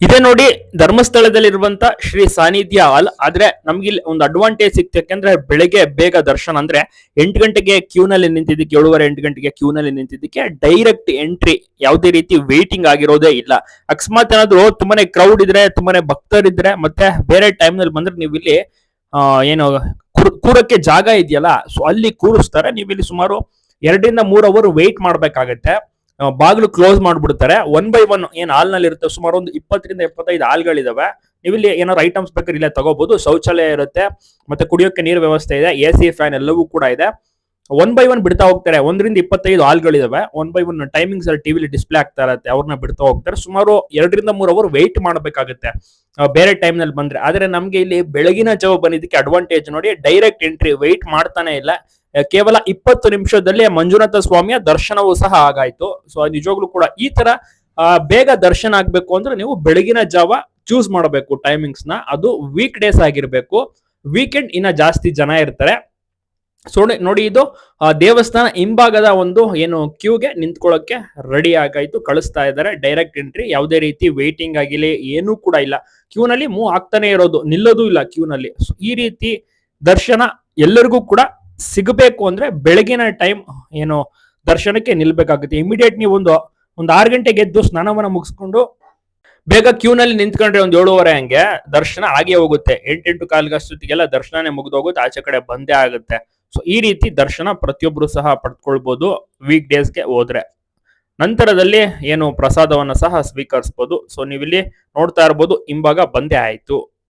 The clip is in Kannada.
ಇದೇ ನೋಡಿ ಧರ್ಮಸ್ಥಳದಲ್ಲಿರುವಂತ ಶ್ರೀ ಸಾನ್ನಿಧ್ಯ ಹಾಲ್. ಆದ್ರೆ ನಮ್ಗೆ ಇಲ್ಲಿ ಒಂದು ಅಡ್ವಾಂಟೇಜ್ ಸಿಕ್ತು, ಯಾಕಂದ್ರೆ ಬೆಳಗ್ಗೆ ಬೇಗ ದರ್ಶನ. ಅಂದ್ರೆ 8 ಗಂಟೆಗೆ ಕ್ಯೂ ನಲ್ಲಿ ನಿಂತಿದ್ದಕ್ಕೆ, 7:30 8 ಗಂಟೆಗೆ ಕ್ಯೂ ನಲ್ಲಿ ನಿಂತಿದ್ದಕ್ಕೆ ಡೈರೆಕ್ಟ್ ಎಂಟ್ರಿ, ಯಾವುದೇ ರೀತಿ ವೇಟಿಂಗ್ ಆಗಿರೋದೇ ಇಲ್ಲ. ಅಕಸ್ಮಾತ್ ಏನಾದ್ರು ತುಂಬಾನೇ ಕ್ರೌಡ್ ಇದ್ರೆ, ತುಂಬಾನೇ ಭಕ್ತರಿದ್ರೆ, ಮತ್ತೆ ಬೇರೆ ಟೈಮ್ ನಲ್ಲಿ ಬಂದ್ರೆ ನೀವು ಇಲ್ಲಿ ಏನು ಕೂರಕ್ಕೆ ಜಾಗ ಇದೆಯಲ್ಲ, ಸೊ ಅಲ್ಲಿ ಕೂರಿಸ್ತಾರೆ. ನೀವು ಇಲ್ಲಿ ಸುಮಾರು 2 ರಿಂದ 3 ಅವರ್ ವೇಟ್ ಮಾಡ್ಬೇಕಾಗತ್ತೆ. ಬಾಗಿಲು ಕ್ಲೋಸ್ ಮಾಡ್ಬಿಡ್ತಾರೆ. 1 by 1 ಏನ್ ಹಾಲ್ ನಲ್ಲಿ ಇರುತ್ತೆ, ಸುಮಾರು ಒಂದು 20 ರಿಂದ 25 ಹಾಲ್ಗಳಿದಾವೆ. ನೀವು ಇಲ್ಲಿ ಏನಾದ್ರು ಐಟಮ್ಸ್ ಬೇಕಾದ್ರೆ ಇಲ್ಲೇ ತಗೋಬಹುದು. ಶೌಚಾಲಯ ಇರುತ್ತೆ, ಮತ್ತೆ ಕುಡಿಯೋಕೆ ನೀರು ವ್ಯವಸ್ಥೆ ಇದೆ, AC ಫ್ಯಾನ್ ಎಲ್ಲವೂ ಕೂಡ ಇದೆ. 1 by 1 ಬಿಡ್ತಾ ಹೋಗ್ತಾರೆ. 1 ರಿಂದ 25 ಹಾಲ್ಗಳಿದಾವೆ. 1 by 1 ಟೈಮಿಂಗ್ಸ್ ಅಲ್ಲಿ ಟಿವಿಲಿ ಡಿಸ್ಪ್ಲೇ ಆಗ್ತಾ ಇರುತ್ತೆ, ಅವ್ರನ್ನ ಬಿಡ್ತಾ ಹೋಗ್ತಾರೆ. ಸುಮಾರು 2 ರಿಂದ 3 ಅವರ್ ವೇಟ್ ಮಾಡ್ಬೇಕಾಗುತ್ತೆ ಬೇರೆ ಟೈಮ್ ನಲ್ಲಿ ಬಂದ್ರೆ. ಆದ್ರೆ ನಮ್ಗೆ ಇಲ್ಲಿ ಬೆಳಗಿನ ಜಾವ ಬಂದಿದ್ದಕ್ಕೆ ಅಡ್ವಾಂಟೇಜ್ ನೋಡಿ, ಡೈರೆಕ್ಟ್ ಎಂಟ್ರಿ, ವೇಟ್ ಮಾಡ್ತಾನೆ ಇಲ್ಲ. ಕೇವಲ 20 ನಿಮಿಷದಲ್ಲಿ ಮಂಜುನಾಥ ಸ್ವಾಮಿಯ ದರ್ಶನವೂ ಸಹ ಆಗಾಯ್ತು. ಸೊ ನಿಜವಾಗ್ಲೂ ಕೂಡ ಈ ತರ ಬೇಗ ದರ್ಶನ ಆಗ್ಬೇಕು ಅಂದ್ರೆ ನೀವು ಬೆಳಗಿನ ಜಾವ ಚೂಸ್ ಮಾಡಬೇಕು ಟೈಮಿಂಗ್ಸ್ ನ. ಅದು ವೀಕ್ ಡೇಸ್ ಆಗಿರ್ಬೇಕು. ವೀಕೆಂಡ್ ಇನ್ನ ಜಾಸ್ತಿ ಜನ ಇರ್ತಾರೆ. ಸೊ ನೋಡಿ, ಇದು ದೇವಸ್ಥಾನ ಹಿಂಭಾಗದ ಒಂದು ಏನು ಕ್ಯೂಗೆ ನಿಂತ್ಕೊಳ್ಳೋಕೆ ರೆಡಿ ಆಗಾಯ್ತು, ಕಳಿಸ್ತಾ ಇದ್ದಾರೆ. ಡೈರೆಕ್ಟ್ ಎಂಟ್ರಿ, ಯಾವುದೇ ರೀತಿ ವೇಟಿಂಗ್ ಆಗಿಲ್ಲ, ಏನೂ ಕೂಡ ಇಲ್ಲ. ಕ್ಯೂ ನಲ್ಲಿ ಮೂವ್ ಆಗ್ತಾನೆ ಇರೋದು, ನಿಲ್ಲೋದು ಇಲ್ಲ ಕ್ಯೂ ನಲ್ಲಿ. ಈ ರೀತಿ ದರ್ಶನ ಎಲ್ಲರಿಗೂ ಕೂಡ ಸಿಗಬೇಕು ಅಂದ್ರೆ ಬೆಳಗಿನ ಟೈಮ್ ಏನು ದರ್ಶನಕ್ಕೆ ನಿಲ್ಬೇಕಾಗುತ್ತೆ. ಇಮಿಡಿಯೇಟ್ ನೀವು ಒಂದು 6 ಗಂಟೆಗೆ ಎದ್ದು ಸ್ನಾನವನ್ನ ಮುಗಿಸ್ಕೊಂಡು ಬೇಗ ಕ್ಯೂ ನಲ್ಲಿ ನಿಂತ್ಕೊಂಡ್ರೆ ಒಂದು 7:30 ಹಂಗೆ ದರ್ಶನ ಆಗೇ ಹೋಗುತ್ತೆ. 8 ಕಾಲ್ಗಷ್ಟೊತ್ತಿಗೆಲ್ಲ ದರ್ಶನನೇ ಮುಗಿದೋಗುತ್ತೆ, ಆಚೆ ಕಡೆ ಬಂದೇ ಆಗುತ್ತೆ. ಸೊ ಈ ರೀತಿ ದರ್ಶನ ಪ್ರತಿಯೊಬ್ರು ಸಹ ಪಡ್ಕೊಳ್ಬಹುದು ವೀಕ್ ಡೇಸ್ಗೆ ಹೋದ್ರೆ. ನಂತರದಲ್ಲಿ ಏನು ಪ್ರಸಾದವನ್ನ ಸಹ ಸ್ವೀಕರಿಸಬಹುದು. ಸೊ ನೀವಿಲ್ಲಿ ನೋಡ್ತಾ ಇರ್ಬೋದು, ಹಿಂಭಾಗ ಬಂದೇ ಆಯ್ತು.